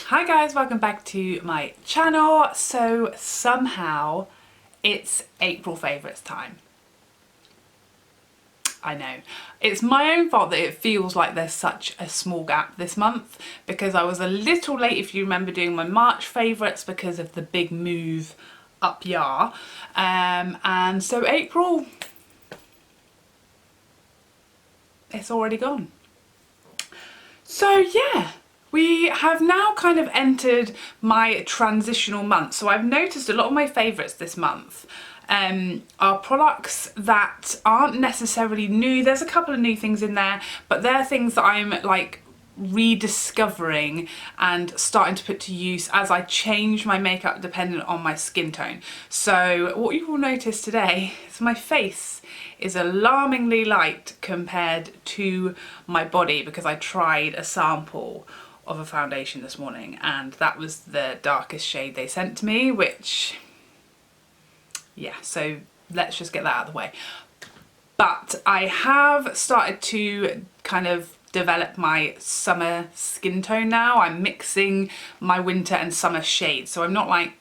Hi guys, welcome back to my channel. So somehow it's April favourites time. I know. It's my own fault that it feels like there's such a small gap this month because I was a little late, if you remember, doing my March favourites because of the big move up yar. And so April, it's already gone. So yeah. We have now kind of entered my transitional month. So I've noticed a lot of my favourites this month are products that aren't necessarily new. There's a couple of new things in there, but they're things that I'm like rediscovering and starting to put to use as I change my makeup dependent on my skin tone. So what you will notice today is my face is alarmingly light compared to my body because I tried a sample of a foundation this morning and that was the darkest shade they sent to me, which, yeah, so let's just get that out of the way. But I have started to kind of develop my summer skin tone now. I'm mixing my winter and summer shades, so I'm not like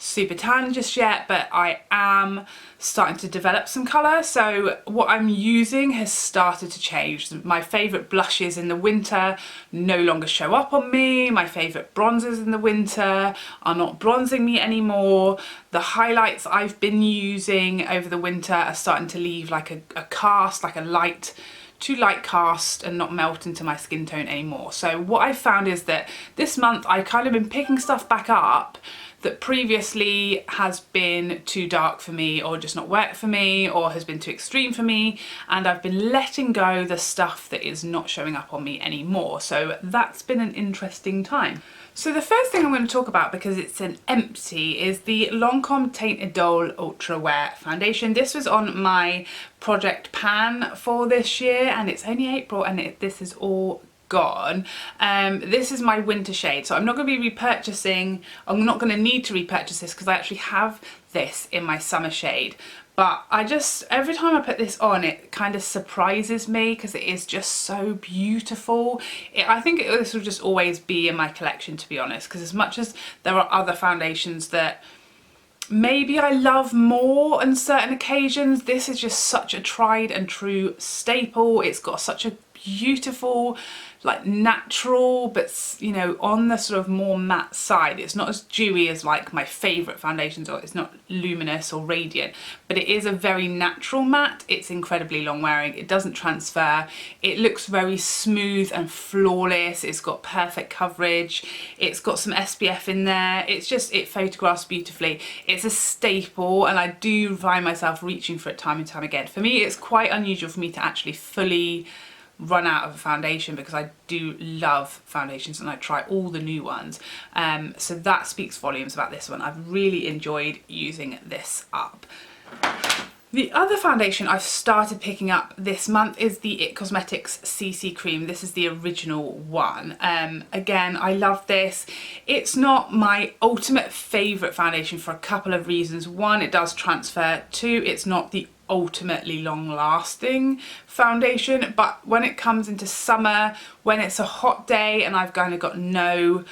super tan just yet, but I am starting to develop some colour. So what I'm using has started to change. My favourite blushes in the winter no longer show up on me. My favourite bronzers in the winter are not bronzing me anymore. The highlights I've been using over the winter are starting to leave like a cast, like a light, too light cast and not melt into my skin tone anymore. So what I found is that this month I've kind of been picking stuff back up that previously has been too dark for me or just not worked for me or has been too extreme for me, and I've been letting go the stuff that is not showing up on me anymore. So that's been an interesting time. So the first thing I'm going to talk about, because it's an empty, is the Lancome Teint Idole Ultra Wear Foundation. This was on my project pan for this year and it's only April and this is all gone. This is my winter shade, so I'm not going to be repurchasing, I'm not going to need to repurchase this because I actually have this in my summer shade. But I just, every time I put this on, it kind of surprises me because it is just so beautiful. I think this will just always be in my collection, to be honest, because as much as there are other foundations that maybe I love more on certain occasions, this is just such a tried and true staple. It's got such a beautiful, like natural, but you know, on the sort of more matte side. It's not as dewy as like my favourite foundations, or it's not luminous or radiant, but it is a very natural matte. It's incredibly long wearing, it doesn't transfer, it looks very smooth and flawless, it's got perfect coverage, it's got some SPF in there, it's just, it photographs beautifully. It's a staple and I do find myself reaching for it time and time again. For me, it's quite unusual for me to actually fully run out of a foundation because I do love foundations and I try all the new ones. So that speaks volumes about this one. I've really enjoyed using this up. The other foundation I've started picking up this month is the It Cosmetics CC Cream. This is the original one. Again, I love this. It's not my ultimate favourite foundation for a couple of reasons. One, it does transfer. Two, it's not the ultimately long-lasting foundation, but when it comes into summer, when it's a hot day and I've kind of got no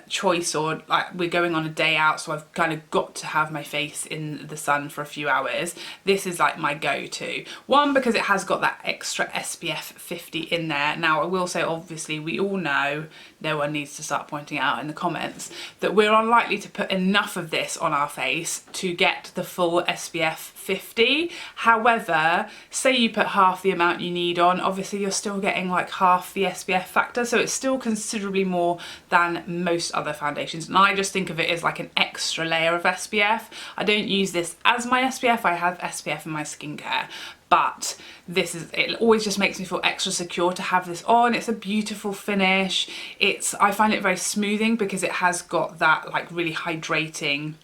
choice, or like we're going on a day out, so I've kind of got to have my face in the sun for a few hours, this is like my go-to. One, because it has got that extra SPF 50 in there. Now I will say, obviously we all know, no one needs to start pointing out in the comments, that we're unlikely to put enough of this on our face to get the full SPF 50. However, say you put half the amount you need on, obviously you're still getting like half the SPF factor, so it's still considerably more than most other foundations, and I just think of it as like an extra layer of SPF. I don't use this as my SPF, I have SPF in my skincare, but this is, it always just makes me feel extra secure to have this on. It's a beautiful finish. I find it very smoothing because it has got that like really hydrating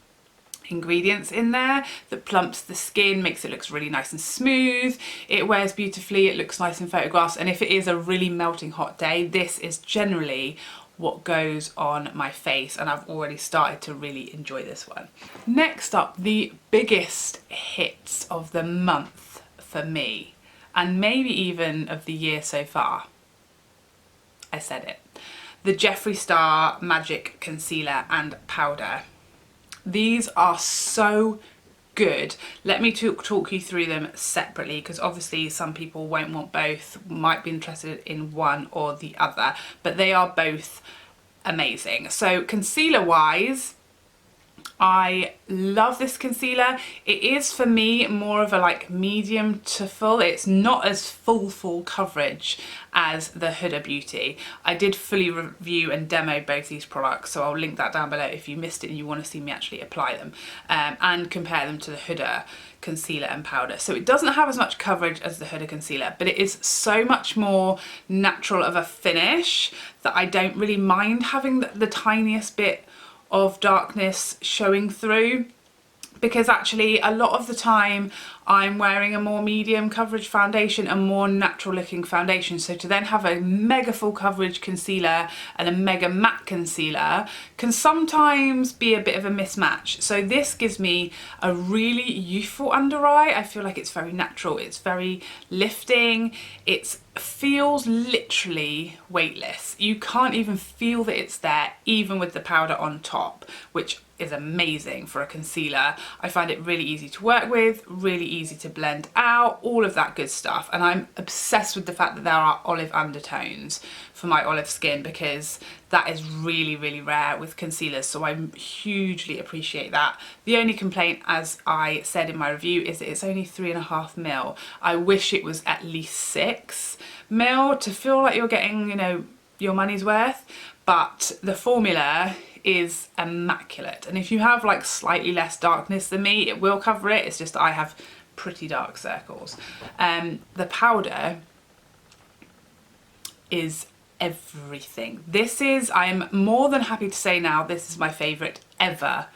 ingredients in there that plumps the skin, makes it look really nice and smooth. It wears beautifully, it looks nice in photographs, and if it is a really melting hot day, this is generally what goes on my face, and I've already started to really enjoy this one. Next up, the biggest hits of the month for me, and maybe even of the year so far. I said it. the Jeffree Star Magic Concealer and Powder. These are so good. Let me talk you through them separately, because obviously some people won't want both, might be interested in one or the other, but they are both amazing. So concealer wise, I love this concealer. It is for me more of a like medium to full. It's not as full coverage as the Huda Beauty. I did fully review and demo both these products, so I'll link that down below if you missed it and you want to see me actually apply them and compare them to the Huda concealer and powder. So it doesn't have as much coverage as the Huda concealer, but it is so much more natural of a finish that I don't really mind having the tiniest bit of darkness showing through, because actually a lot of the time I'm wearing a more medium coverage foundation, a more natural looking foundation, so to then have a mega full coverage concealer and a mega matte concealer can sometimes be a bit of a mismatch. So this gives me a really youthful under eye. I feel like it's very natural, it's very lifting, it feels literally weightless. You can't even feel that it's there, even with the powder on top, which is amazing for a concealer. I find it really easy to work with, really easy to blend out, all of that good stuff. And I'm obsessed with the fact that there are olive undertones for my olive skin, because that is really, really rare with concealers. So I hugely appreciate that. The only complaint, as I said in my review, is that it's only 3.5 mil. I wish it was at least 6 mil to feel like you're getting, you know, your money's worth. But the formula is immaculate, and if you have like slightly less darkness than me, it will cover it. It's just I have pretty dark circles. The powder is everything. This is, I'm more than happy to say now, this is my favourite ever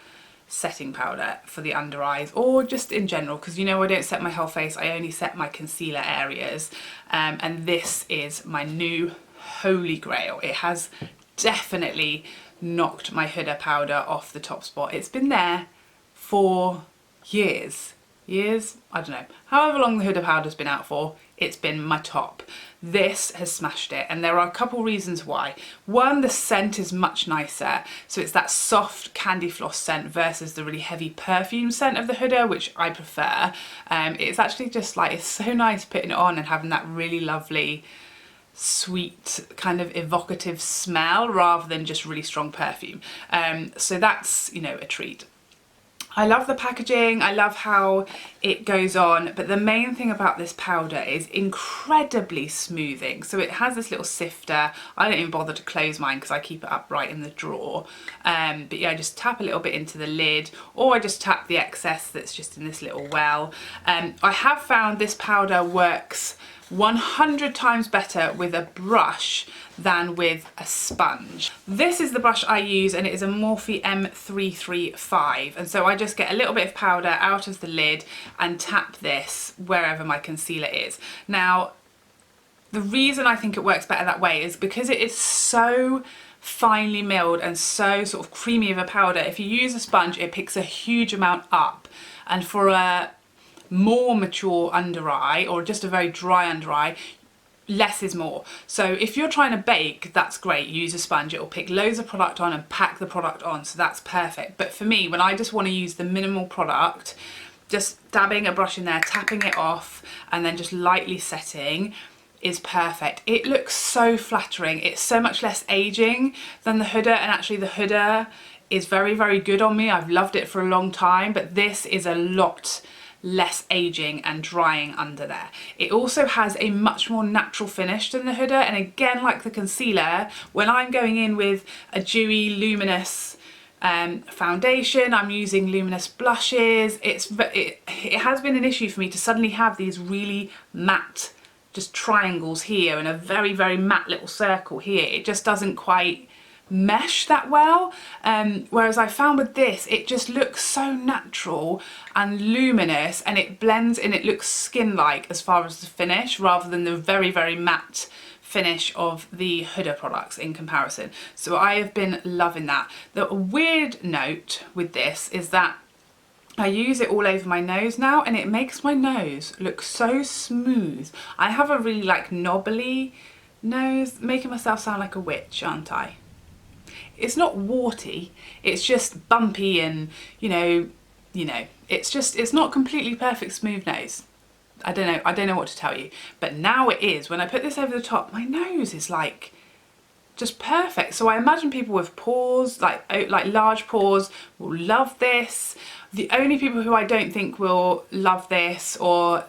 setting powder for the under eyes, or just in general, because you know I don't set my whole face, I only set my concealer areas, and this is my new holy grail. It has definitely knocked my Huda powder off the top spot. It's been there for years, I don't know, however long the Huda powder's been out for, it's been my top. This has smashed it, and there are a couple reasons why. One, the scent is much nicer, so it's that soft candy floss scent versus the really heavy perfume scent of the Huda, which I prefer. It's actually just like, it's so nice putting it on and having that really lovely sweet kind of evocative smell rather than just really strong perfume. So that's, you know, a treat. I love the packaging, I love how it goes on, but the main thing about this powder is incredibly smoothing. So it has this little sifter. I don't even bother to close mine because I keep it upright in the drawer. But yeah, I just tap a little bit into the lid, or I just tap the excess that's just in this little well. I have found this powder works 100 times better with a brush than with a sponge. This is the brush I use, and it is a Morphe M335, and so I just get a little bit of powder out of the lid and tap this wherever my concealer is. Now, the reason I think it works better that way is because it is so finely milled and so sort of creamy of a powder. If you use a sponge, it picks a huge amount up, and for a more mature under eye, or just a very dry under eye, less is more. So if you're trying to bake, that's great, use a sponge, it'll pick loads of product on and pack the product on, so that's perfect. But for me, when I just want to use the minimal product, just dabbing a brush in there, tapping it off, and then just lightly setting is perfect. It looks so flattering. It's so much less aging than the Huda, and actually the Huda is very, very good on me. I've loved it for a long time, but this is a lot less aging and drying under there. It also has a much more natural finish than the Huda, and again, like the concealer, when I'm going in with a dewy, luminous foundation, I'm using luminous blushes, it has been an issue for me to suddenly have these really matte just triangles here and a very, very matte little circle here. It just doesn't quite mesh that well, whereas I found with this, it just looks so natural and luminous, and it blends and it looks skin-like as far as the finish, rather than the very, very matte finish of the Huda products in comparison. So I have been loving that. The weird note with this is that I use it all over my nose now, and it makes my nose look so smooth. I have a really like knobbly nose, making myself sound like a witch, aren't I? It's not warty, it's just bumpy and, you know, it's not completely perfect smooth nose. I don't know what to tell you, but now it is. When I put this over the top, my nose is like just perfect. So I imagine people with pores, like large pores, will love this. The only people who I don't think will love this, or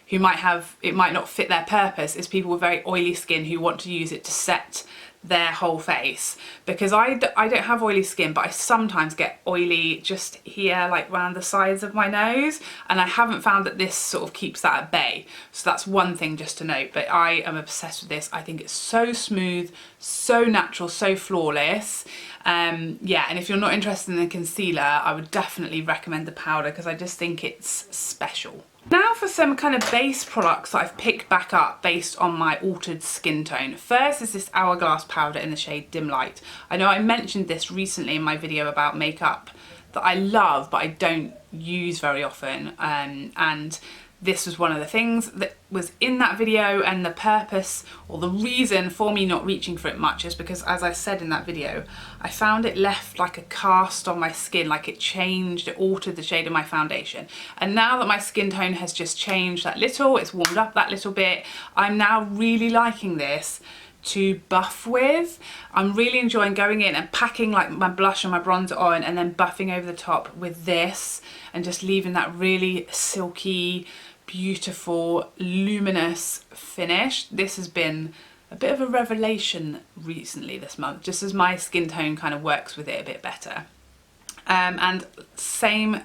who might have, it might not fit their purpose, is people with very oily skin who want to use it to set their whole face, because I don't have oily skin, but I sometimes get oily just here, like around the sides of my nose, and I haven't found that this sort of keeps that at bay. So that's one thing just to note, but I am obsessed with this. I think it's so smooth, so natural, so flawless. Yeah, and if you're not interested in the concealer, I would definitely recommend the powder, because I just think it's special. Now for some kind of base products that I've picked back up based on my altered skin tone. First is this Hourglass powder in the shade Dim Light. I know I mentioned this recently in my video about makeup that I love but I don't use very often, and this was one of the things that was in that video, and the purpose or the reason for me not reaching for it much is because, as I said in that video, I found it left like a cast on my skin, like it changed, it altered the shade of my foundation. And now that my skin tone has just changed that little, it's warmed up that little bit, I'm now really liking this to buff with. I'm really enjoying going in and packing like my blush and my bronzer on, and then buffing over the top with this, and just leaving that really silky, beautiful, luminous finish. This has been a bit of a revelation recently this month, just as my skin tone kind of works with it a bit better. And same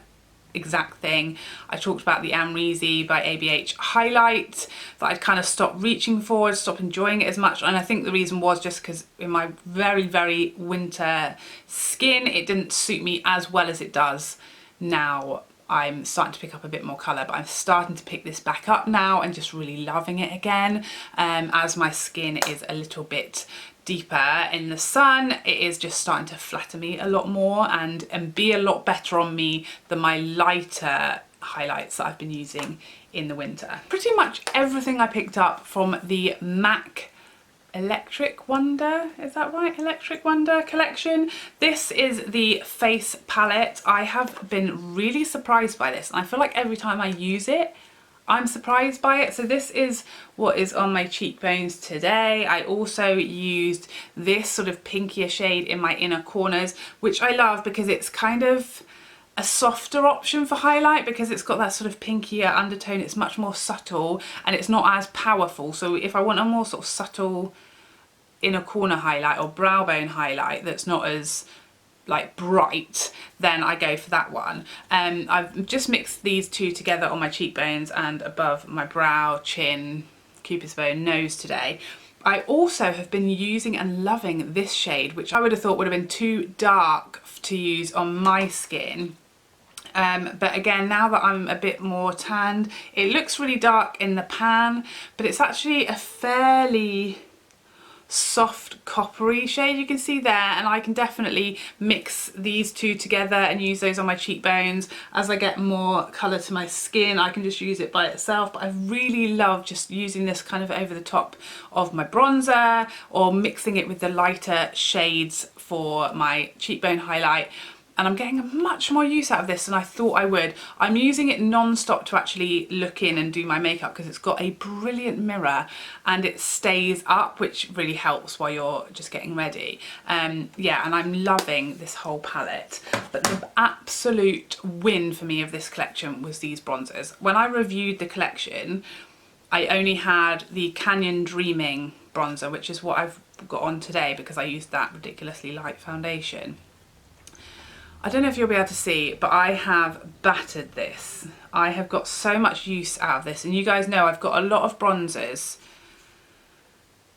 exact thing, I talked about the Amrezy by ABH highlight that I'd kind of stopped reaching for, stopped enjoying it as much, and I think the reason was just because in my very winter skin it didn't suit me as well as it does now. I'm starting to pick up a bit more colour, but I'm starting to pick this back up now and just really loving it again. As my skin is a little bit deeper in the sun, it is just starting to flatter me a lot more and be a lot better on me than my lighter highlights that I've been using in the winter. Pretty much everything I picked up from the MAC Electric Wonder, is that right? Electric Wonder collection. This is the face palette. I have been really surprised by this, and I feel like every time I use it, I'm surprised by it. So this is what is on my cheekbones today. I also used this sort of pinkier shade in my inner corners, which I love because it's kind of a softer option for highlight, because it's got that sort of pinkier undertone. It's much more subtle and it's not as powerful. So if I want a more sort of subtle inner corner highlight or brow bone highlight that's not as like bright, then I go for that one. I've just mixed these two together on my cheekbones and above my brow, chin, cupid's bow, nose today. I also have been using and loving this shade, which I would have thought would have been too dark to use on my skin. But again, now that I'm a bit more tanned, it looks really dark in the pan, but it's actually a fairly soft coppery shade, you can see there, and I can definitely mix these two together and use those on my cheekbones. As I get more colour to my skin, I can just use it by itself, but I really love just using this kind of over the top of my bronzer or mixing it with the lighter shades for my cheekbone highlight. And I'm getting much more use out of this than I thought I would. I'm using it non-stop to actually look in and do my makeup because it's got a brilliant mirror and it stays up, which really helps while you're just getting ready. Yeah, and I'm loving this whole palette. But the absolute win for me of this collection was these bronzers. When I reviewed the collection, I only had the Canyon Dreaming bronzer, which is what I've got on today because I used that ridiculously light foundation. I don't know if you'll be able to see, but I have battered this. I have got so much use out of this, and you guys know I've got a lot of bronzers.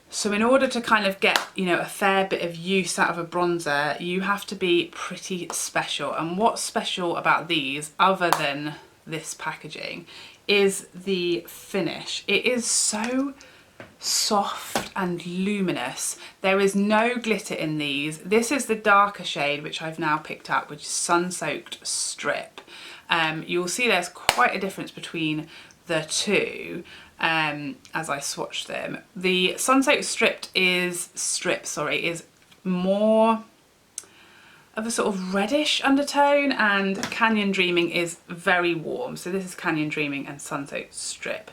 So in order to kind of get, you know, a fair bit of use out of a bronzer, you have to be pretty special. And what's special about these, other than this packaging, is the finish. It is so soft and luminous. There is no glitter in these. This is the darker shade, which I've now picked up, which is Sun Soaked Strip. You'll see there's quite a difference between the two. as I swatched them. The Sunsoaked Strip is more of a sort of reddish undertone, and Canyon Dreaming is very warm. So this is Canyon Dreaming and Sunsoaked Strip.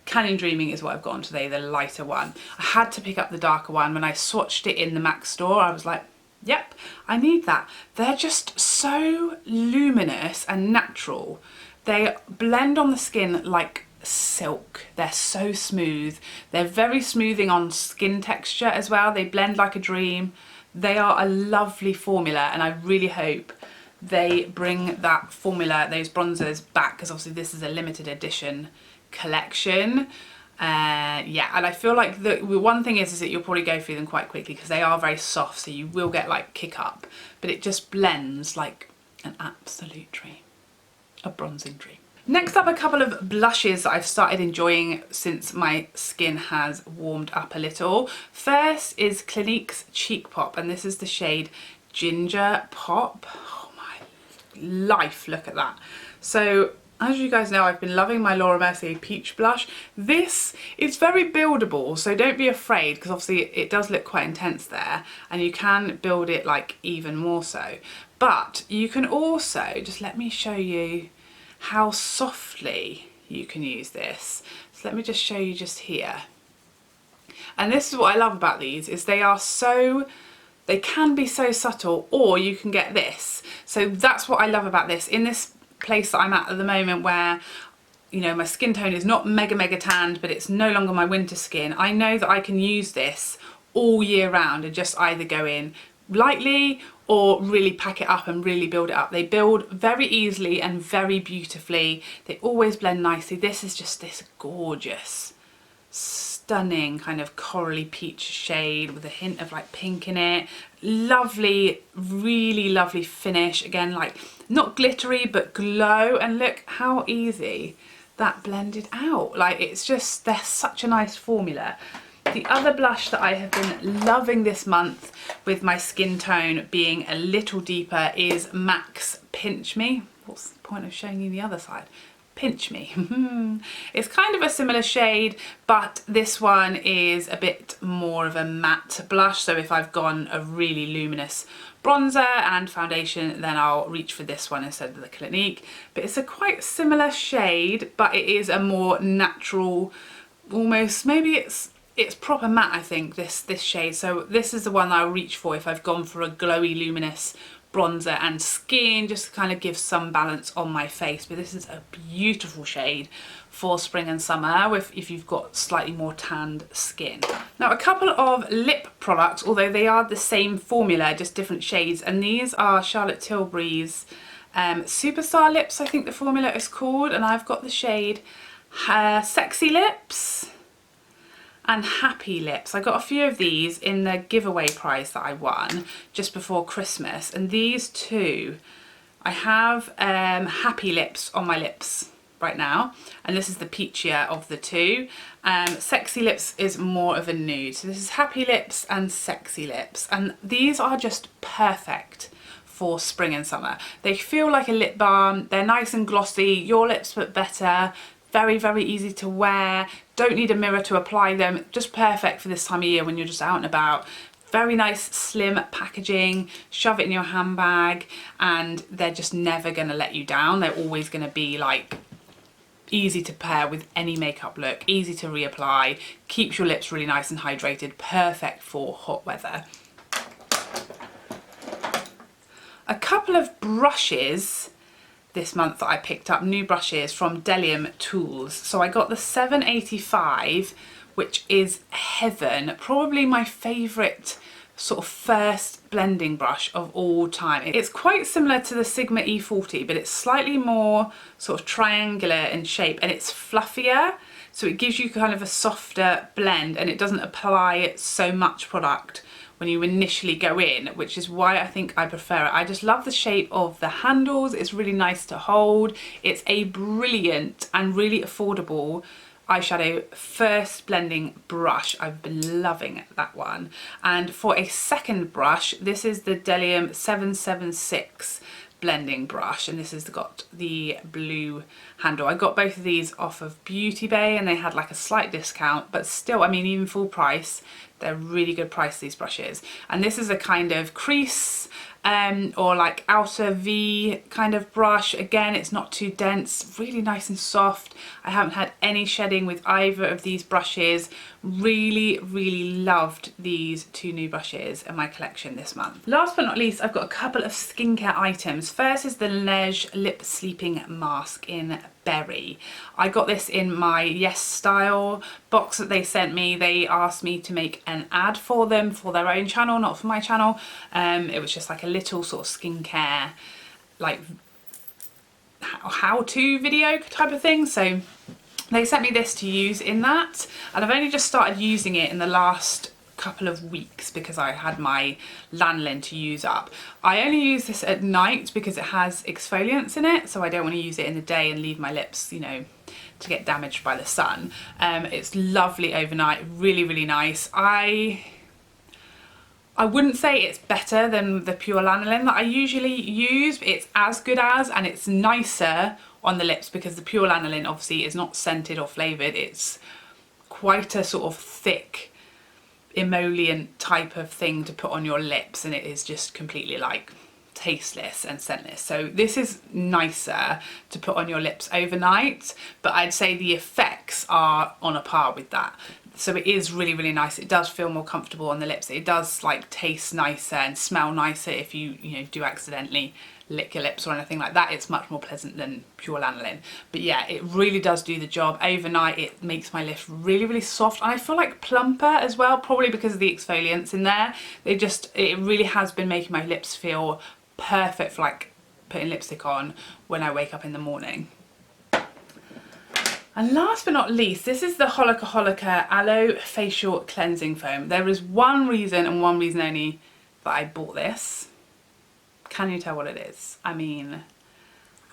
Canyon Dreaming is what I've got on today, the lighter one. I had to pick up the darker one. When I swatched it in the MAC store, I was like, yep, I need that. They're just so luminous and natural. They blend on the skin like silk. They're so smooth. They're very smoothing on skin texture as well. They blend like a dream. They are a lovely formula, and I really hope they bring that formula, those bronzers, back, because obviously this is a limited edition collection. Yeah, and I feel like the one thing is that you'll probably go through them quite quickly because they are very soft, so you will get like kick up, but it just blends like an absolute dream, a bronzing dream. Next up, a couple of blushes that I've started enjoying since my skin has warmed up a little. First is Clinique's Cheek Pop, and this is the shade Ginger Pop. Oh my life, look at that. So as you guys know, I've been loving my Laura Mercier Peach Blush. This is very buildable, so don't be afraid, because obviously it does look quite intense there, and you can build it like even more so. But you can also, just let me show you how softly you can use this. So let me just show you just here. And this is what I love about these, is they can be so subtle, or you can get this. So that's what I love about this. In this place that I'm at the moment where, you know, my skin tone is not mega tanned, but it's no longer my winter skin, I know that I can use this all year round and just either go in lightly or really pack it up and really build it up. They build very easily and very beautifully. They always blend nicely. This is just this gorgeous, stunning kind of corally peach shade with a hint of like pink in it. Lovely, really lovely finish. Again, like not glittery but glow, and look how easy that blended out. Like it's just, they're such a nice formula. The other blush that I have been loving this month, with my skin tone being a little deeper, is MAC's Pinch Me. What's the point of showing you the other side? Pinch Me. It's kind of a similar shade, but this one is a bit more of a matte blush. So if I've gone a really luminous bronzer and foundation, then I'll reach for this one instead of the Clinique. But it's a quite similar shade, but it is a more natural, almost, maybe it's proper matte, I think, this shade. So this is the one that I'll reach for if I've gone for a glowy, luminous bronzer and skin, just to kind of give some balance on my face. But this is a beautiful shade for spring and summer if you've got slightly more tanned skin. Now, a couple of lip products, although they are the same formula, just different shades, and these are Charlotte Tilbury's Superstar Lips, I think the formula is called, and I've got the shade Sexy Lips and Happy Lips. I got a few of these in the giveaway prize that I won just before Christmas, and these two, I have Happy Lips on my lips right now, and this is the peachier of the two. Sexy Lips is more of a nude. So this is Happy Lips and Sexy Lips, and these are just perfect for spring and summer. They feel like a lip balm. They're nice and glossy, your lips but better. Very easy to wear. Don't need a mirror to apply them. Just perfect for this time of year when you're just out and about. Very nice slim packaging. Shove it in your handbag, and they're just never gonna let you down. They're always gonna be like easy to pair with any makeup look, easy to reapply, keeps your lips really nice and hydrated, perfect for hot weather. A couple of brushes this month that I picked up, new brushes from Bdellium Tools. So I got the 785, which is heaven, probably my favourite sort of first blending brush of all time. It's quite similar to the Sigma E40, but it's slightly more sort of triangular in shape, and it's fluffier, so it gives you kind of a softer blend, and it doesn't apply so much product when you initially go in, which is why I think I prefer it. I just love the shape of the handles. It's really nice to hold. It's a brilliant and really affordable eyeshadow first blending brush. I've been loving that one. And for a second brush, this is the Bdellium 776 blending brush, and this has got the blue handle. I got both of these off of Beauty Bay and they had like a slight discount, but still, I mean, even full price, they're really good price, these brushes. And this is a kind of crease or like outer V kind of brush. Again, it's not too dense, really nice and soft. I haven't had any shedding with either of these brushes. Really, really loved these two new brushes in my collection this month. Last but not least, I've got a couple of skincare items. First is the Laneige Lip Sleeping Mask in Berry. I got this in my Yes Style box that they sent me. They asked me to make an ad for them for their own channel, not for my channel. It was just like a little sort of skincare, like how-to video type of thing. So they sent me this to use in that, and I've only just started using it in the last couple of weeks because I had my lanolin to use up. I only use this at night because it has exfoliants in it, so I don't want to use it in the day and leave my lips, you know, to get damaged by the sun. It's lovely overnight, really, really nice. I wouldn't say it's better than the pure lanolin that I usually use, but it's as good as, and it's nicer on the lips because the pure lanolin obviously is not scented or flavoured. It's quite a sort of thick emollient type of thing to put on your lips, and it is just completely like tasteless and scentless. So this is nicer to put on your lips overnight, but I'd say the effects are on a par with that. So it is really, really nice. It does feel more comfortable on the lips. It does like taste nicer and smell nicer if you do accidentally lick your lips or anything like that. It's much more pleasant than pure lanolin. But yeah, it really does do the job. Overnight it makes my lips really, really soft, and I feel like plumper as well, probably because of the exfoliants in there. It really has been making my lips feel perfect for like putting lipstick on when I wake up in the morning. And last but not least, this is the Holika Aloe Facial Cleansing Foam. There is one reason and one reason only that I bought this. Can you tell what it is? I mean,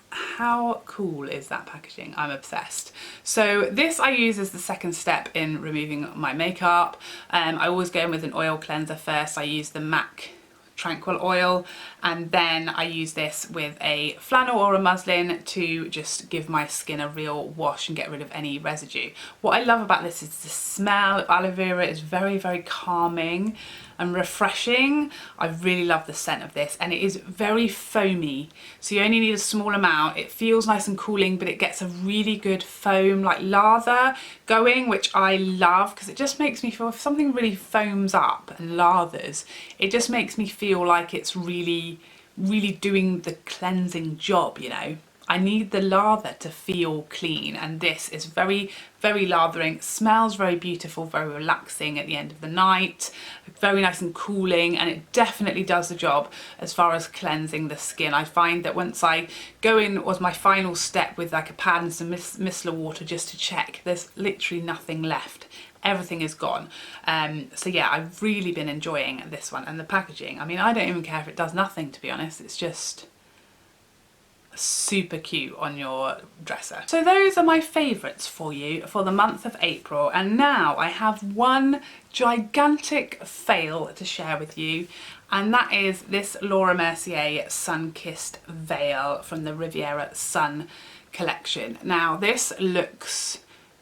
how cool is that packaging? I'm obsessed. So this I use as the second step in removing my makeup. I always go in with an oil cleanser first. I use the MAC Tranquil oil, and then I use this with a flannel or a muslin to just give my skin a real wash and get rid of any residue. What I love about this is the smell of aloe vera. Is very, very calming and refreshing. I really love the scent of this, and it is very foamy, so you only need a small amount. It feels nice and cooling, but it gets a really good foam, like lather going, which I love because it just makes me feel, if something really foams up and lathers, it just makes me feel like it's really, really doing the cleansing job, you know. I need the lather to feel clean, and this is very, very lathering. Smells very beautiful, very relaxing at the end of the night, very nice and cooling, and it definitely does the job as far as cleansing the skin. I find that once I go in, was my final step with like a pad and some micellar water just to check, there's literally nothing left. Everything is gone. So yeah, I've really been enjoying this one, and the packaging, I mean, I don't even care if it does nothing, to be honest. It's just super cute on your dresser. So those are my favourites for you for the month of April, and now I have one gigantic fail to share with you, and that is this Laura Mercier Sun-Kissed Veil from the Riviera Sun collection. Now this looks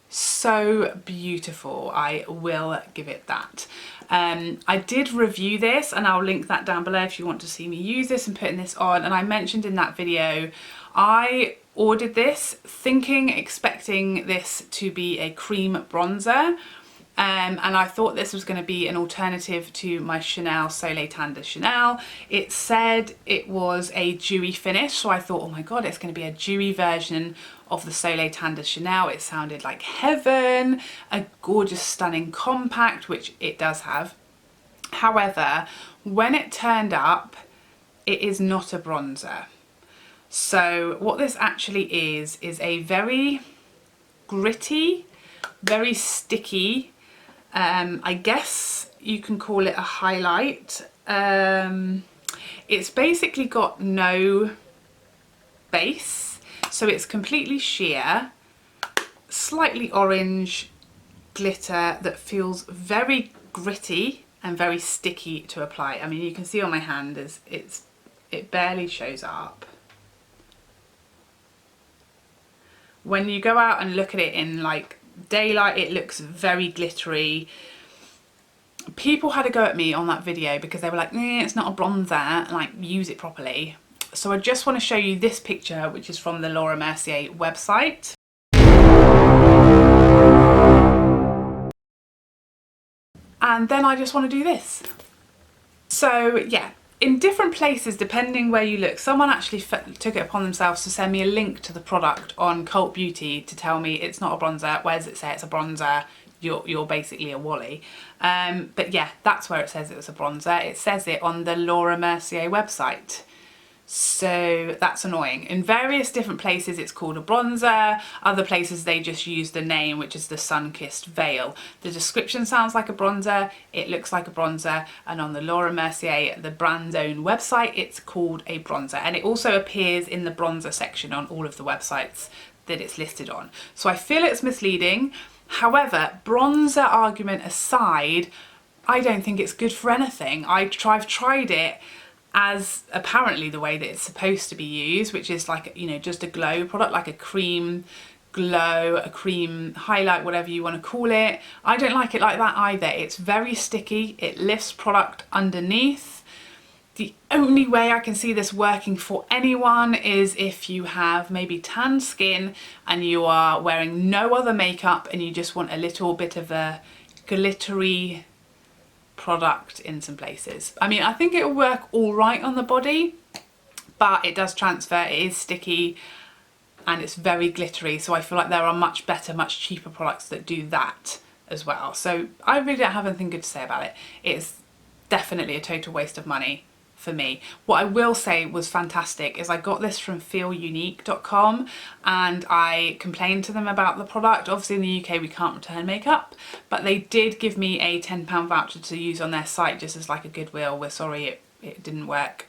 so beautiful, I will give it that. I did review this, and I'll link that down below if you want to see me use this and putting this on. And I mentioned in that video, I ordered this expecting this to be a cream bronzer, and I thought this was going to be an alternative to my Chanel Soleil Tan de Chanel. It said it was a dewy finish, so I thought, oh my god, it's going to be a dewy version of the Soleil Tan de Chanel. It sounded like heaven, a gorgeous, stunning compact, which it does have. However, when it turned up, it is not a bronzer. So what this actually is a very gritty, very sticky, I guess you can call it a highlight. It's basically got no base, so it's completely sheer, slightly orange glitter that feels very gritty and very sticky to apply. I mean, you can see on my hand it barely shows up. When you go out and look at it in like daylight, it looks very glittery. People had a go at me on that video because they were like, it's not a bronzer, like use it properly. So I just want to show you this picture, which is from the Laura Mercier website. And then I just want to do this. So yeah, in different places, depending where you look, someone actually took it upon themselves to send me a link to the product on Cult Beauty to tell me it's not a bronzer. Where does it say it's a bronzer? You're basically a wally. But yeah, that's where it says it was a bronzer. It says it on the Laura Mercier website. So that's annoying. In various different places it's called a bronzer, other places they just use the name, which is the Sun-Kissed Veil. The description sounds like a bronzer, it looks like a bronzer, and on the Laura Mercier, the brand's own website, it's called a bronzer. And it also appears in the bronzer section on all of the websites that it's listed on. So I feel it's misleading. However, bronzer argument aside, I don't think it's good for anything. I've tried it as apparently the way that it's supposed to be used, which is like, you know, just a glow product, like a cream glow, a cream highlight, whatever you want to call it. I don't like it like that either. It's very sticky, it lifts product underneath. The only way I can see this working for anyone is if you have maybe tan skin and you are wearing no other makeup and you just want a little bit of a glittery product in some places. I mean, I think it will work all right on the body, but it does transfer, it is sticky, and it's very glittery, so I feel like there are much better, much cheaper products that do that as well. So I really don't have anything good to say about it. It's definitely a total waste of money for me. What I will say was fantastic is I got this from feelunique.com and I complained to them about the product. Obviously in the UK we can't return makeup, but they did give me a £10 voucher to use on their site just as like a goodwill. We're sorry it didn't work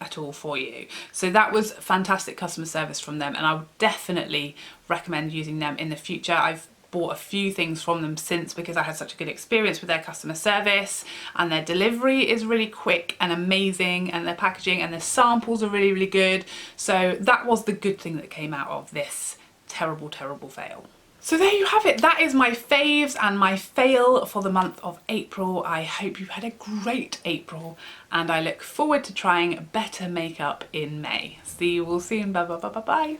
at all for you. So that was fantastic customer service from them, and I would definitely recommend using them in the future. I've bought a few things from them since because I had such a good experience with their customer service, and their delivery is really quick and amazing, and their packaging and their samples are really, really good. So that was the good thing that came out of this terrible, terrible fail. So there you have it. That is my faves and my fail for the month of April. I hope you've had a great April and I look forward to trying better makeup in May. See you all soon. Bye bye bye bye bye.